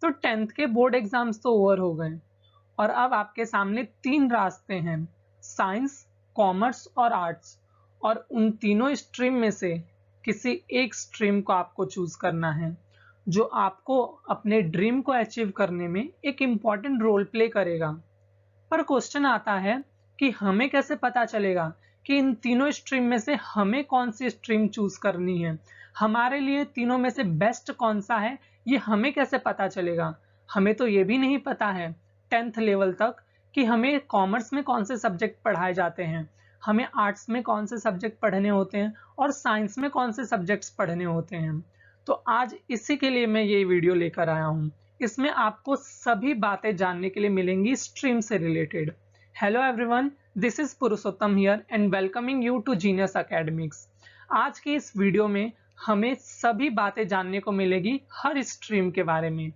तो 10th के board exams तो ओवर हो गए और अब आपके सामने 3 रास्ते हैं, साइंस, कॉमर्स और आर्ट्स। और उन तीनों स्ट्रीम में से किसी एक स्ट्रीम को आपको चूज करना है जो आपको अपने ड्रीम को अचीव करने में एक इम्पॉर्टेंट रोल प्ले करेगा। पर क्वेश्चन आता है कि हमें कैसे पता चलेगा कि इन तीनों स्ट्रीम में से हमें कौन सी स्ट्रीम चूज करनी है, हमारे लिए तीनों में से बेस्ट कौन सा है, ये हमें कैसे पता चलेगा। हमें तो ये भी नहीं पता है 10th लेवल तक कि हमें कॉमर्स में कौन से सब्जेक्ट पढ़ाए जाते हैं, हमें आर्ट्स में कौन से सब्जेक्ट पढ़ने होते हैं और साइंस में कौन से सब्जेक्ट्स पढ़ने होते हैं। तो आज इसी के लिए मैं ये वीडियो लेकर आया हूँ। इसमें आपको सभी बातें जानने के लिए मिलेंगी स्ट्रीम से related. Hello everyone, this is Purushottam here and welcoming you to Genius Academics. आज की इस वीडियो में हमें सभी बातें जानने को मिलेगी हर स्ट्रीम के बारे में।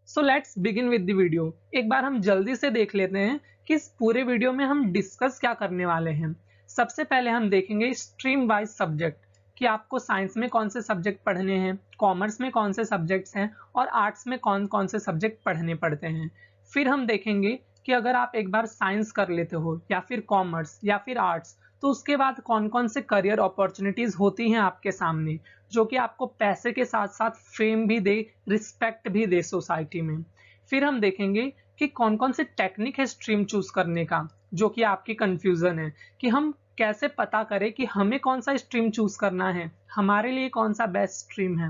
So let's begin with the video. एक बार हम जल्दी से देख लेते हैं कि इस पूरे वीडियो में हम डिस्कस क्या करने वाले हैं। सबसे पहले हम देखेंगे स्ट्रीम वाइज सब्जेक्ट कि आपको साइंस में कौन से सब्जेक्ट पढ़ने हैं, कॉमर्स में कौन से सब्जेक्ट्स हैं और आर्ट्स में कौन कौन से सब्जेक्ट पढ़ने पड़ते हैं। फिर हम देखेंगे कि अगर आप एक बार साइंस कर लेते हो या फिर कॉमर्स या फिर आर्ट्स, तो उसके बाद कौन कौन से करियर अपॉर्चुनिटीज होती हैं आपके सामने, जो कि आपको पैसे के साथ साथ फेम भी दे, रिस्पेक्ट भी दे सोसाइटी में। फिर हम देखेंगे कि कौन कौन से टेक्निक है स्ट्रीम चूज करने का, जो कि आपकी कंफ्यूजन है कि हम कैसे पता करें कि हमें कौन सा स्ट्रीम चूज करना है, हमारे लिए कौन सा बेस्ट स्ट्रीम है।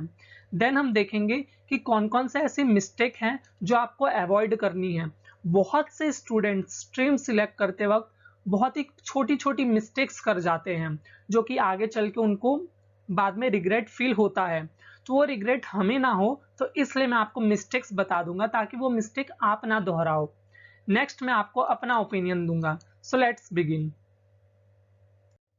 देन हम देखेंगे कि कौन कौन से ऐसी मिस्टेक हैं जो आपको अवॉइड करनी है। बहुत से स्टूडेंट स्ट्रीम सिलेक्ट करते वक्त बहुत ही छोटी छोटी मिस्टेक्स कर जाते हैं, जो कि आगे चल के उनको बाद में रिग्रेट फील होता है। तो वो रिग्रेट हमें ना हो, तो इसलिए मैं आपको मिस्टेक्स बता दूंगा ताकि वो मिस्टेक आप ना दोहराओ। नेक्स्ट मैं आपको अपना ओपिनियन दूंगा। So let's begin.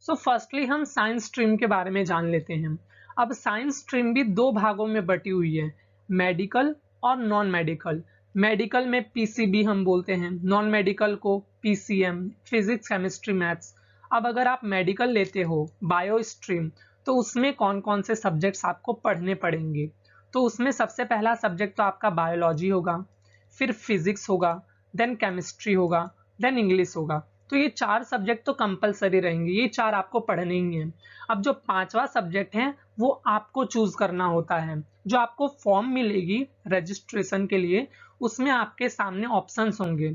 So firstly हम साइंस स्ट्रीम के बारे में जान लेते हैं। अब साइंस स्ट्रीम भी दो भागों में बटी हुई है, मेडिकल और नॉन मेडिकल। मेडिकल में पीसीबी हम बोलते हैं, नॉन मेडिकल को पीसीएम, फिजिक्स, केमिस्ट्री, मैथ्स। अब अगर आप मेडिकल लेते हो, बायो स्ट्रीम, तो उसमें कौन कौन से सब्जेक्ट्स आपको पढ़ने पड़ेंगे। तो उसमें सबसे पहला सब्जेक्ट तो आपका बायोलॉजी होगा, फिर फिजिक्स होगा, देन केमिस्ट्री होगा, देन इंग्लिश होगा। तो ये 4 सब्जेक्ट तो कंपलसरी रहेंगे, ये 4 आपको पढ़ने ही हैं। अब जो 5वां सब्जेक्ट है वो आपको चूज करना होता है। जो आपको फॉर्म मिलेगी रजिस्ट्रेशन के लिए, उसमें आपके सामने ऑप्शंस होंगे।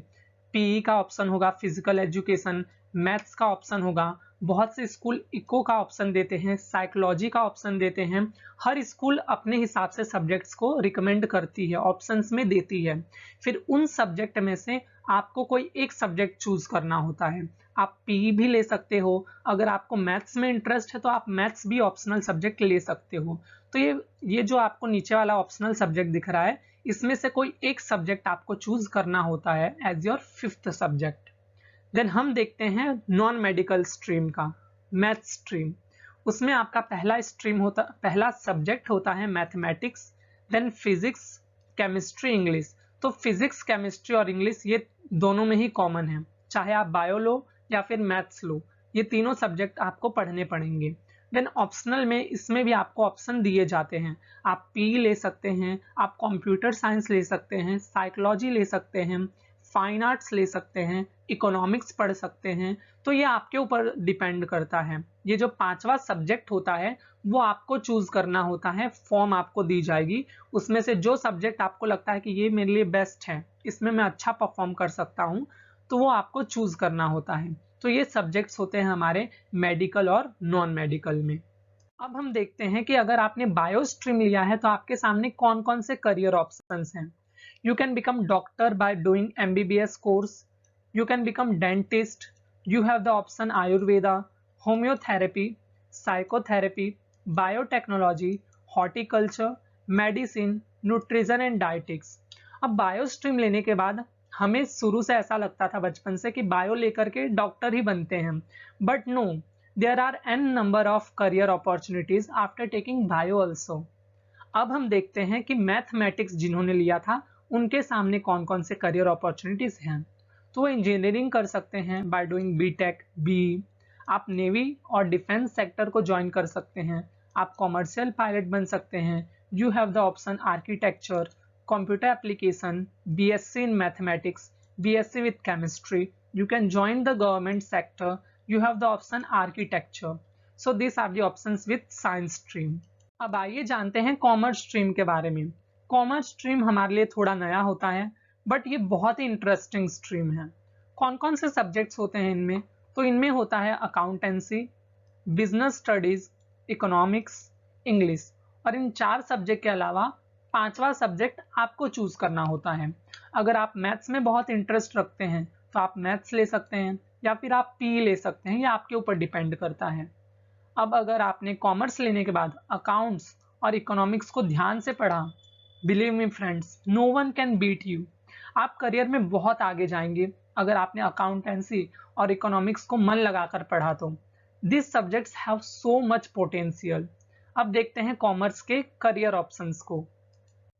पीई का ऑप्शन होगा, फिजिकल एजुकेशन, मैथ्स का ऑप्शन होगा, बहुत से स्कूल इको का ऑप्शन देते हैं, साइकोलॉजी का ऑप्शन देते हैं। हर स्कूल अपने हिसाब से सब्जेक्ट्स को रिकमेंड करती है, ऑप्शंस में देती है। फिर उन सब्जेक्ट में से आपको कोई एक सब्जेक्ट चूज करना होता है। आप पीई भी ले सकते हो, अगर आपको मैथ्स में इंटरेस्ट है तो आप मैथ्स भी ऑप्शनल सब्जेक्ट ले सकते हो। तो ये जो आपको नीचे वाला ऑप्शनल सब्जेक्ट दिख रहा है, इसमें से कोई एक सब्जेक्ट आपको चूज करना होता है as your 5th subject. Then हम देखते हैं नॉन मेडिकल स्ट्रीम का, मैथ स्ट्रीम। उसमें आपका पहला सब्जेक्ट होता है mathematics, then physics, chemistry, English. तो फिजिक्स, केमिस्ट्री और इंग्लिश ये दोनों में ही कॉमन है, चाहे आप बायो लो या फिर मैथ्स लो, ये तीनों सब्जेक्ट आपको पढ़ने पड़ेंगे। देन ऑप्शनल में इसमें भी आपको ऑप्शन दिए जाते हैं, आप पी ले सकते हैं, आप कंप्यूटर साइंस ले सकते हैं, साइकोलॉजी ले सकते हैं, फाइन आर्ट्स ले सकते हैं, इकोनॉमिक्स पढ़ सकते हैं। तो ये आपके ऊपर डिपेंड करता है। ये जो 5वां सब्जेक्ट होता है वो आपको चूज करना होता है, फॉर्म आपको दी जाएगी, उसमें से जो सब्जेक्ट आपको लगता है कि ये मेरे लिए बेस्ट है, इसमें मैं अच्छा परफॉर्म कर सकता हूँ, तो वो आपको चूज करना होता है। तो ये सब्जेक्ट्स होते हैं हमारे मेडिकल और नॉन मेडिकल में। अब हम देखते हैं कि अगर आपने बायो स्ट्रीम लिया है तो आपके सामने कौन कौन से करियर ऑप्शंस हैं। You can become doctor by doing MBBS course. You can become dentist. You have the option Ayurveda, homeotherapy, psychotherapy, biotechnology, horticulture, medicine, nutrition and dietetics. अब बायो स्ट्रीम लेने के बाद हमें शुरू से ऐसा लगता था बचपन से कि बायो लेकर के डॉक्टर ही बनते हैं, but no, there are n number of career opportunities after taking bio also. अब हम देखते हैं कि मैथमेटिक्स जिन्होंने लिया था उनके सामने कौन कौन से करियर अपॉर्चुनिटीज हैं। तो वो इंजीनियरिंग कर सकते हैं बाय डूइंग बीटेक, बी। आप नेवी और डिफेंस सेक्टर को ज्वाइन कर सकते हैं, आप कॉमर्शियल पायलट बन सकते हैं। You have the option architecture, computer application, BSc in mathematics, BSc with chemistry. You can join the government sector. You have the option architecture. So these are the options with science stream. अब आइए जानते हैं commerce stream के बारे में. Commerce stream हमारे लिए थोड़ा नया होता है, बट ये बहुत ही इंटरेस्टिंग स्ट्रीम है. कौन कौन से सब्जेक्ट्स होते हैं इनमें? तो इनमें होता है accountancy, business studies, economics, English. और इन 4 सब्जेक्ट के अलावा 5वां सब्जेक्ट आपको चूज करना होता है. अगर आप मैथ्स में बहुत इंटरेस्ट रखते हैं तो आप मैथ्स ले सकते हैं, या फिर आप पी ले सकते हैं, ये आपके ऊपर डिपेंड करता है. अब अगर आपने कॉमर्स लेने के बाद अकाउंट्स और इकोनॉमिक्स को ध्यान से पढ़ा, believe me friends, no one can beat you. आप करियर में बहुत आगे जाएंगे अगर आपने अकाउंटेंसी और इकोनॉमिक्स को मन लगाकर पढ़ा तो. This subjects have so much potential. अब देखते हैं कॉमर्स के करियर ऑप्शंस को.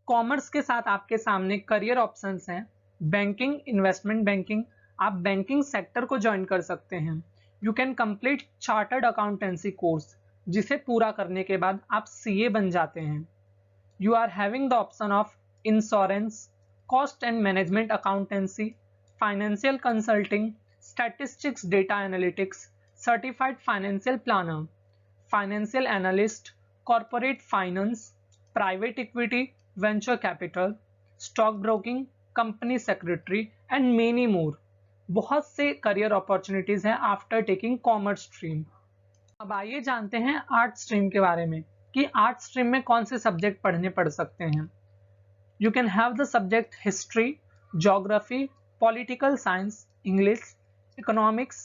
कॉमर्स के साथ आपके सामने करियर ऑप्शंस हैं. बैंकिंग, इन्वेस्टमेंट बैंकिंग, आप बैंकिंग सेक्टर को ज्वाइन कर सकते हैं. You can complete chartered accountancy course, जिसे पूरा करने के बाद आप सीए बन जाते हैं. You are having the option of insurance, cost and management accountancy, financial consulting, statistics data analytics, certified financial planner, financial analyst, corporate finance, private equity, venture capital, stock broking, company secretary and many more. बहुत से career opportunities हैं after taking commerce stream. अब आइए जानते हैं art stream के बारे में कि आर्ट स्ट्रीम में कौन से सब्जेक्ट पढ़ने पड़ सकते हैं. You can have the subject history, geography, political science, English, economics,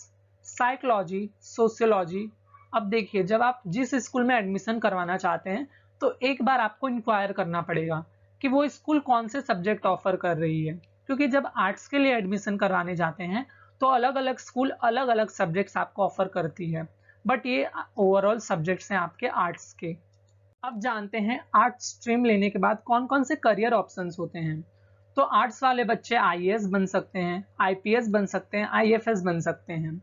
psychology, sociology. अब देखिए, जब आप जिस स्कूल में एडमिशन करवाना चाहते हैं तो एक बार आपको इंक्वायर करना पड़ेगा कि वो स्कूल कौन से सब्जेक्ट ऑफर कर रही है, क्योंकि जब आर्ट्स के लिए एडमिशन करवाने जाते हैं तो अलग अलग स्कूल अलग अलग सब्जेक्ट्स आपको ऑफर करती है, बट ये ओवरऑल सब्जेक्ट्स हैं आपके आर्ट्स के. अब जानते हैं आर्ट स्ट्रीम लेने के बाद कौन कौन से करियर ऑप्शंस होते हैं. तो आर्ट्स वाले बच्चे आईएएस बन सकते हैं, आईपीएस बन सकते हैं, आईएफएस बन सकते हैं.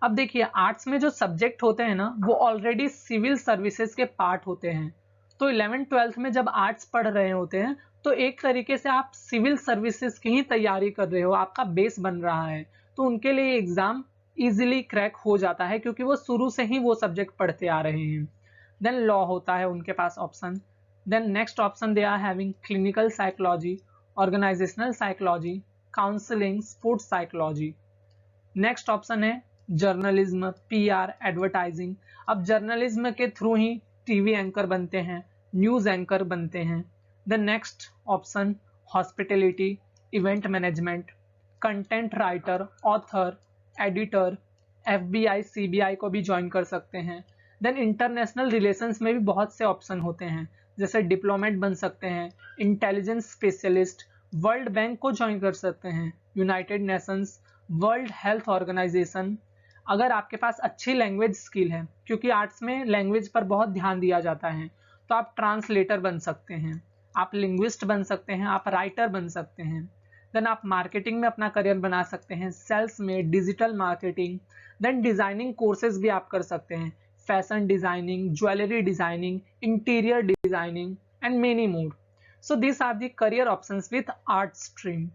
अब देखिए, आर्ट्स में जो सब्जेक्ट होते हैं ना, वो ऑलरेडी सिविल सर्विसेज के पार्ट होते हैं. तो 11th-12th में जब आर्ट्स पढ़ रहे होते हैं तो एक तरीके से आप सिविल सर्विसेज की ही तैयारी कर रहे हो, आपका बेस बन रहा है. तो उनके लिए एग्जाम इजीली क्रैक हो जाता है, क्योंकि वो शुरू से ही वो सब्जेक्ट पढ़ते आ रहे हैं. देन लॉ होता है उनके पास option. Then next option they are having clinical psychology, organisational psychology, counselling, sports psychology. Next option है जर्नलिज्म, पीआर, एडवर्टाइजिंग. अब जर्नलिज्म के थ्रू ही टीवी एंकर बनते हैं, न्यूज एंकर बनते हैं. The next option hospitality, event management, content writer, author, editor. FBI, CBI को भी ज्वाइन कर सकते हैं. देन इंटरनेशनल रिलेशंस में भी बहुत से ऑप्शन होते हैं, जैसे डिप्लोमेट बन सकते हैं, इंटेलिजेंस स्पेशलिस्ट, वर्ल्ड बैंक को ज्वाइन कर सकते हैं, United Nations, World Health Organization. अगर आपके पास अच्छी लैंग्वेज स्किल है, क्योंकि आर्ट्स में लैंग्वेज पर बहुत ध्यान दिया जाता है, तो आप ट्रांसलेटर बन सकते हैं, आप लिंग्विस्ट बन सकते हैं, आप राइटर बन सकते हैं. देन आप मार्केटिंग में अपना करियर बना सकते हैं, सेल्स में, digital marketing. Then designing courses भी आप कर सकते हैं, fashion designing, jewellery designing, interior designing and many more. So this are the career options with art stream.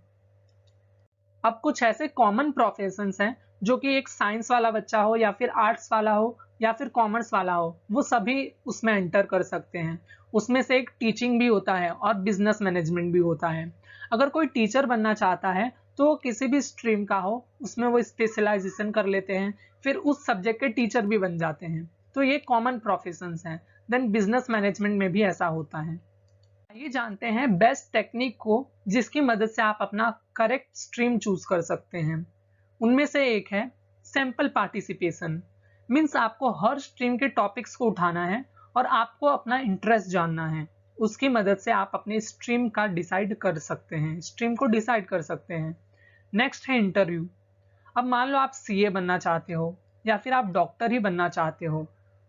अब कुछ ऐसे कॉमन प्रोफेशंस हैं जो कि एक साइंस वाला बच्चा हो या फिर आर्ट्स वाला हो या फिर कॉमर्स वाला हो, वो सभी उसमें एंटर कर सकते हैं. उसमें से एक टीचिंग भी होता है और बिजनेस मैनेजमेंट भी होता है. अगर कोई टीचर बनना चाहता है तो वो किसी भी स्ट्रीम का हो, उसमें वो स्पेशलाइजेशन कर लेते हैं, फिर उस सब्जेक्ट के टीचर भी बन जाते हैं. तो ये कॉमन प्रोफेशंस हैं. देन बिजनेस मैनेजमेंट में भी ऐसा होता है. ये जानते हैं बेस्ट टेक्निक को जिसकी मदद से आप अपना करेक्ट स्ट्रीम चूज कर सकते हैं. उनमें से एक है सैंपल पार्टिसिपेशन. मीन्स आपको हर स्ट्रीम के टॉपिक्स को उठाना है और आपको अपना इंटरेस्ट जानना है. उसकी मदद से आप अपने स्ट्रीम का डिसाइड कर सकते हैं, स्ट्रीम को डिसाइड कर सकते हैं. नेक्स्ट है इंटरव्यू. अब मान लो आप सीए बनना चाहते हो या फिर आप डॉक्टर ही बनना चाहते हो,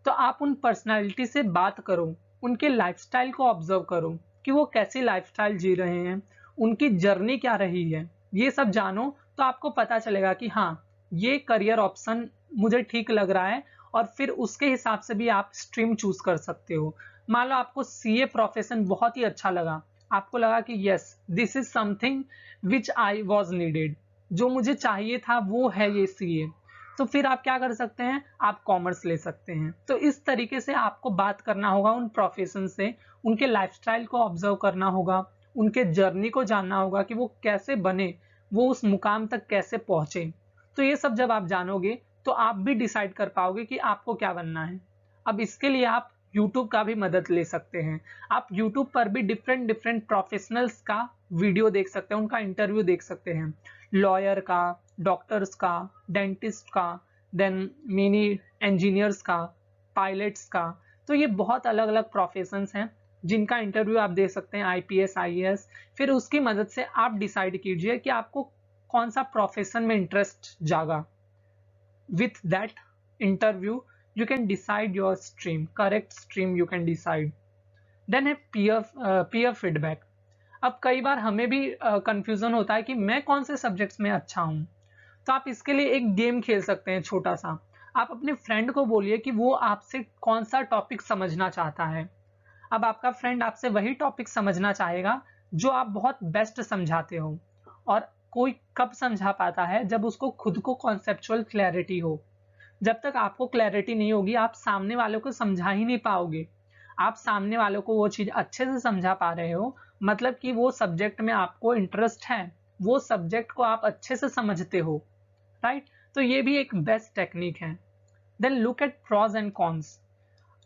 तो आप उन पर्सनालिटी से बात करो, उनके लाइफस्टाइल को ऑब्जर्व करो कि वो कैसी लाइफस्टाइल जी रहे हैं, उनकी जर्नी क्या रही है. ये सब जानो तो आपको पता चलेगा कि हाँ, ये करियर ऑप्शन मुझे ठीक लग रहा है, और फिर उसके हिसाब से भी आप स्ट्रीम चूज कर सकते हो. मान लो आपको सीए प्रोफेशन बहुत ही अच्छा लगा, आपको लगा कि yes this is something which I was needed, जो मुझे चाहिए था वो है ये सीए, तो फिर आप क्या कर सकते हैं, आप कॉमर्स ले सकते हैं। तो इस तरीके से आपको बात करना होगा उन प्रोफेशन से, उनके लाइफस्टाइल को ऑब्जर्व करना होगा, उनके जर्नी को जानना होगा कि वो कैसे बने, वो उस मुकाम तक कैसे पहुंचे। तो ये सब जब आप जानोगे तो आप भी डिसाइड कर पाओगे कि आपको क्या बनना है। अब इसके लिए आप YouTube का भी मदद ले सकते हैं। आप YouTube पर भी डिफरेंट डिफरेंट प्रोफेशनल्स का वीडियो देख सकते हैं, उनका इंटरव्यू देख सकते हैं, लॉयर का, डॉक्टर्स का, डेंटिस्ट का, देन मेनी इंजीनियर्स का, पायलट्स का। तो ये बहुत अलग अलग प्रोफेशंस हैं जिनका इंटरव्यू आप दे सकते हैं, आईपीएस आईएएस। फिर उसकी मदद से आप डिसाइड कीजिए कि आपको कौन सा प्रोफेशन में इंटरेस्ट जागा। With that interview you can decide your stream, correct stream you can decide. Then है peer feedback. अब कई बार हमें भी कंफ्यूजन होता है कि मैं कौन से सब्जेक्ट्स में अच्छा हूँ, तो आप इसके लिए एक गेम खेल सकते हैं छोटा सा। आप अपने फ्रेंड को बोलिए कि वो आपसे कौन सा टॉपिक समझना चाहता है। अब आपका फ्रेंड आपसे वही टॉपिक समझना चाहेगा जो आप बहुत बेस्ट समझाते हो, और कोई कब समझा पाता है, जब उसको खुद को कॉन्सेप्चुअल क्लैरिटी हो। जब तक आपको क्लैरिटी नहीं होगी आप सामने वालों को समझा ही नहीं पाओगे। आप सामने वालों को वो चीज अच्छे से समझा पा रहे हो, मतलब कि वो सब्जेक्ट में आपको इंटरेस्ट है, वो सब्जेक्ट को आप अच्छे से समझते हो, राइट। तो ये भी एक बेस्ट टेक्निक है। Then look at pros and cons.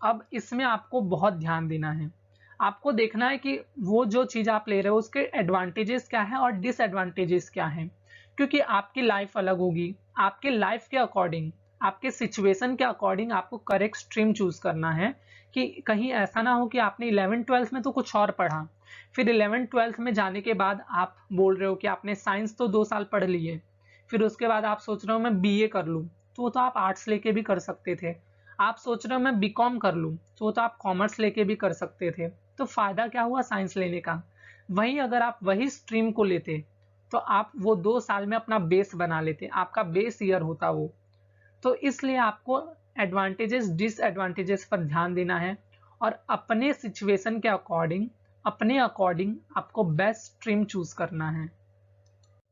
अब इसमें आपको बहुत ध्यान देना है, आपको देखना है कि वो जो चीज आप ले रहे हो उसके एडवांटेजेस क्या है और डिसएडवांटेजेस क्या है, क्योंकि आपकी लाइफ अलग होगी। आपके लाइफ के अकॉर्डिंग, आपके सिचुएशन के अकॉर्डिंग आपको करेक्ट स्ट्रीम चूज करना है, कि कहीं ऐसा ना हो कि आपने 11th-12th में तो कुछ और पढ़ा, फिर 11th-12th में जाने के बाद आप बोल रहे हो कि आपने साइंस तो 2 साल पढ़ लिए, फिर उसके बाद आप सोच रहे हो मैं बीए कर लूँ, तो आप आर्ट्स लेके भी कर सकते थे। आप सोच रहे हो मैं बीकॉम कर लूँ, तो आप कॉमर्स लेके भी कर सकते थे। तो फायदा क्या हुआ साइंस लेने का। वहीं अगर आप वही स्ट्रीम को लेते तो आप वो 2 साल में अपना बेस बना लेते, आपका बेस ईयर होता वो। तो इसलिए आपको एडवांटेजेस डिसएडवांटेजेस पर ध्यान देना है, और अपने सिचुएशन के अकॉर्डिंग, अपने अकॉर्डिंग आपको बेस्ट स्ट्रीम चूज करना है।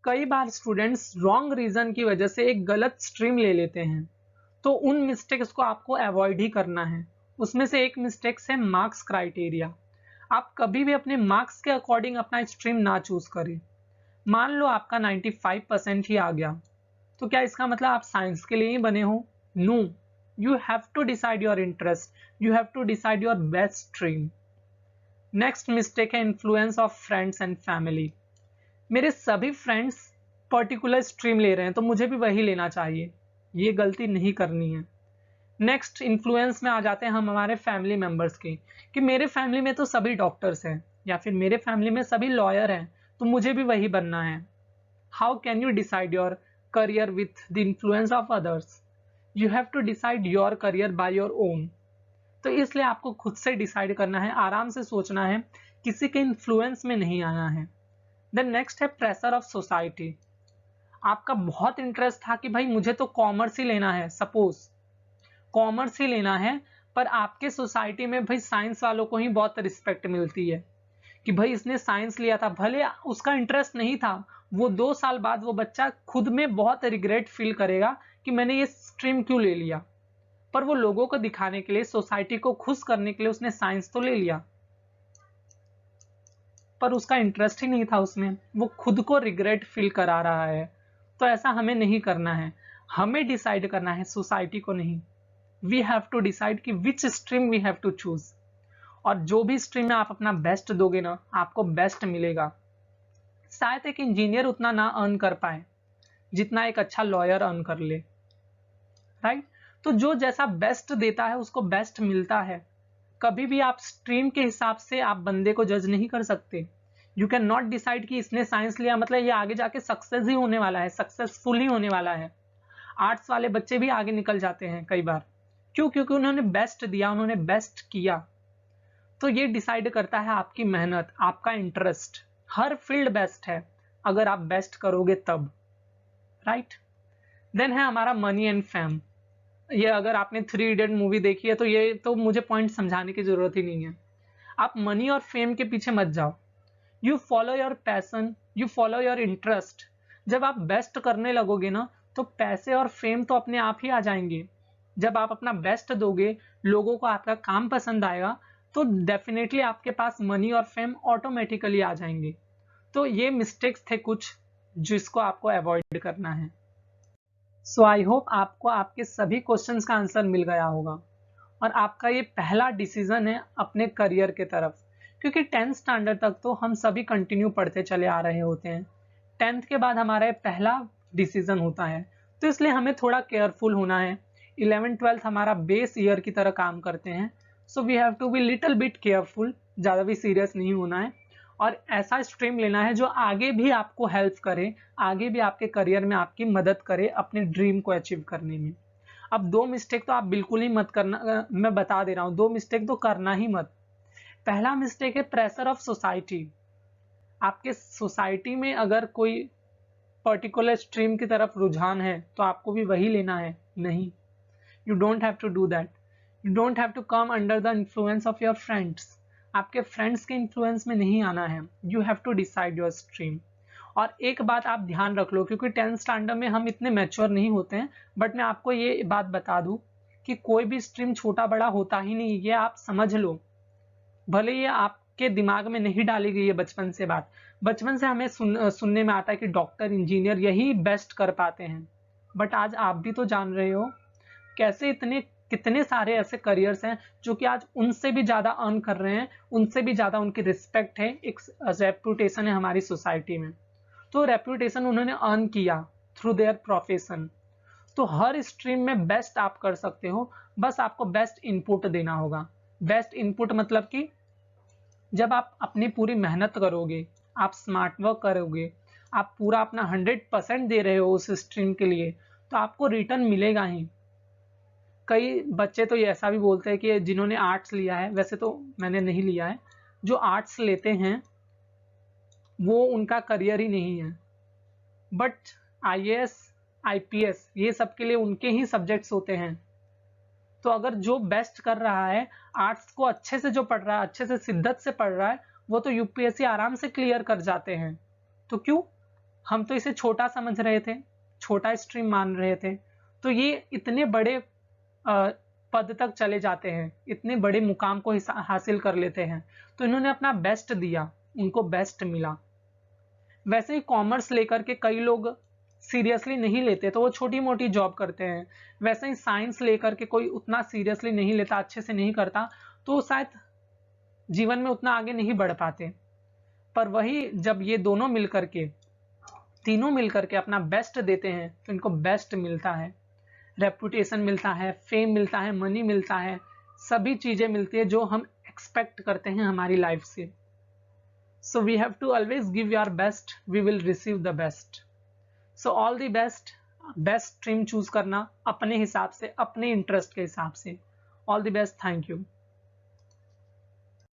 कई बार स्टूडेंट्स रॉन्ग रीजन की वजह से एक गलत स्ट्रीम ले लेते हैं, तो उन मिस्टेक्स को आपको अवॉइड ही करना है। उसमें से एक मिस्टेक्स है मार्क्स क्राइटेरिया। आप कभी भी अपने मार्क्स के अकॉर्डिंग अपना स्ट्रीम ना चूज करें। मान लो आपका 95% ही आ गया, तो क्या इसका मतलब आप साइंस के लिए ही बने हो? No, you have to decide your interest, you have to decide your best stream. Next mistake है influence of friends and family. मेरे सभी फ्रेंड्स पर्टिकुलर स्ट्रीम ले रहे हैं तो मुझे भी वही लेना चाहिए, ये गलती नहीं करनी है। नेक्स्ट इन्फ्लुएंस में आ जाते हैं हम हमारे फैमिली मेंबर्स के, कि मेरे फैमिली में तो सभी डॉक्टर्स हैं, या फिर मेरे फैमिली में सभी लॉयर हैं, तो मुझे भी वही बनना है। How can you decide your career with the influence of others? You have to decide your career by your own. तो इसलिए आपको खुद से डिसाइड करना है, आराम से सोचना है, किसी के इन्फ्लुएंस में नहीं आना है। देन नेक्स्ट है प्रेशर ऑफ सोसाइटी। आपका बहुत इंटरेस्ट था कि भाई मुझे तो कॉमर्स ही लेना है, सपोज कॉमर्स ही लेना है, पर आपके सोसाइटी में भाई साइंस वालों को ही बहुत रिस्पेक्ट मिलती है, कि भाई इसने साइंस लिया था, भले उसका इंटरेस्ट नहीं था, वो 2 साल बाद वो बच्चा खुद में बहुत रिग्रेट फील करेगा कि मैंने ये स्ट्रीम क्यों ले लिया, पर वो लोगों को दिखाने के लिए, सोसाइटी को खुश करने के लिए उसने साइंस तो ले लिया, पर उसका इंटरेस्ट ही नहीं था उसमें, वो खुद को रिग्रेट फील करा रहा है। तो ऐसा हमें नहीं करना है, हमें डिसाइड करना है, सोसाइटी को नहीं। वी हैव टू डिसाइड कि which stream we have to choose, और जो भी स्ट्रीम में आप अपना बेस्ट दोगे ना, आपको बेस्ट मिलेगा। शायद एक इंजीनियर उतना ना अर्न कर पाए जितना एक अच्छा लॉयर अर्न कर ले, राइट। तो जो जैसा बेस्ट देता है उसको बेस्ट मिलता है। कभी भी आप स्ट्रीम के हिसाब से आप बंदे को जज नहीं कर सकते। यू कैन नॉट डिसाइड कि इसने साइंस लिया मतलब ये आगे जाके सक्सेस ही होने वाला है, सक्सेसफुल ही होने वाला है। आर्ट्स वाले बच्चे भी आगे निकल जाते हैं कई बार, क्यों? क्योंकि उन्होंने बेस्ट दिया, उन्होंने बेस्ट किया। तो ये डिसाइड करता है आपकी मेहनत, आपका इंटरेस्ट। हर फील्ड बेस्ट है अगर आप बेस्ट करोगे तब, राइट। देन है हमारा मनी एंड फेम। ये अगर आपने 3 इडियट मूवी देखी है तो ये तो मुझे पॉइंट समझाने की जरूरत ही नहीं है। आप मनी और फेम के पीछे मत जाओ, you follow your passion, you follow your interest. जब आप बेस्ट करने लगोगे ना, तो पैसे और फेम तो अपने आप ही आ जाएंगे। जब आप अपना बेस्ट दोगे, लोगों को आपका काम पसंद आएगा, तो डेफिनेटली आपके पास मनी और फेम ऑटोमेटिकली आ जाएंगे। तो ये मिस्टेक्स थे कुछ जिसको आपको अवॉइड करना है। सो आई होप आपको आपके सभी क्वेश्चंस का आंसर मिल गया होगा और आपका ये पहला डिसीजन है अपने करियर के तरफ, क्योंकि 10th स्टैंडर्ड तक तो हम सभी कंटिन्यू पढ़ते चले आ रहे होते हैं। 10th के बाद हमारा ये पहला डिसीजन होता है, तो इसलिए हमें थोड़ा केयरफुल होना है। 11th 12th हमारा बेस ईयर की तरह काम करते हैं, so we have to be little bit careful, ज़्यादा भी सीरियस नहीं होना है और ऐसा स्ट्रीम लेना है जो आगे भी आपको हेल्प करे, आगे भी आपके करियर में आपकी मदद करे अपने ड्रीम को अचीव करने में। अब 2 मिस्टेक तो आप बिल्कुल ही मत करना, मैं बता दे रहा हूँ, 2 मिस्टेक तो करना ही मत। पहला मिस्टेक है प्रेशर ऑफ सोसाइटी। आपके सोसाइटी में अगर कोई पर्टिकुलर स्ट्रीम की तरफ रुझान है तो आपको भी वही लेना है, नहीं, you don't have to do that. You don't have to come under the influence of your friends. आपके फ्रेंड्स के इन्फ्लुएंस में नहीं आना है, you have to decide your stream. और एक बात आप ध्यान रख लो, क्योंकि 10th स्टैंडर्ड में हम इतने मैच्योर नहीं होते हैं, बट मैं आपको ये बात बता दूं कि कोई भी स्ट्रीम छोटा बड़ा होता ही नहीं, ये आप समझ लो। भले ये आपके दिमाग में नहीं डाली गई है बचपन से बात, बचपन से हमें सुनने में आता है कि डॉक्टर इंजीनियर यही बेस्ट कर पाते हैं, बट आज आप भी तो जान रहे हो कैसे कितने सारे ऐसे करियर्स हैं जो कि आज उनसे भी ज्यादा अर्न कर रहे हैं, उनसे भी ज्यादा उनकी रिस्पेक्ट है, एक रेपुटेशन है हमारी सोसाइटी में। तो रेपुटेशन उन्होंने अर्न किया थ्रू देयर प्रोफेशन। तो हर स्ट्रीम में बेस्ट आप कर सकते हो, बस आपको बेस्ट इनपुट देना होगा। बेस्ट इनपुट मतलब कि जब आप अपनी पूरी मेहनत करोगे, आप स्मार्ट वर्क करोगे, आप पूरा अपना 100% दे रहे हो उस स्ट्रीम के लिए, तो आपको रिटर्न मिलेगा ही। कई बच्चे तो ये ऐसा भी बोलते हैं कि जिन्होंने आर्ट्स लिया है, वैसे तो मैंने नहीं लिया है, जो आर्ट्स लेते हैं वो उनका करियर ही नहीं है, बट आईएएस आईपीएस ये सब के लिए उनके ही सब्जेक्ट्स होते हैं। तो अगर जो बेस्ट कर रहा है, आर्ट्स को अच्छे से जो पढ़ रहा है, अच्छे से शिद्दत से पढ़ रहा है, वो तो यूपीएससी आराम से क्लियर कर जाते हैं। तो क्यों, हम तो इसे छोटा समझ रहे थे, छोटा स्ट्रीम मान रहे थे, तो ये इतने बड़े पद तक चले जाते हैं, इतने बड़े मुकाम को हासिल कर लेते हैं। तो इन्होंने अपना बेस्ट दिया, उनको बेस्ट मिला। वैसे ही कॉमर्स लेकर के कई लोग सीरियसली नहीं लेते, तो वो छोटी मोटी जॉब करते हैं। वैसे ही साइंस लेकर के कोई उतना सीरियसली नहीं लेता, अच्छे से नहीं करता, तो शायद जीवन में उतना आगे नहीं बढ़ पाते। पर वही जब ये दोनों मिलकर के, तीनों मिलकर के अपना बेस्ट देते हैं, तो इनको बेस्ट मिलता है, रेपुटेशन मिलता है, फेम मिलता है, मनी मिलता है, सभी चीजें मिलती है जो हम एक्सपेक्ट करते हैं हमारी लाइफ से। So we have to always give your best, we will receive the best. So all the best, best stream choose करना अपने हिसाब से, अपने इंटरेस्ट के हिसाब से। All the best, thank you.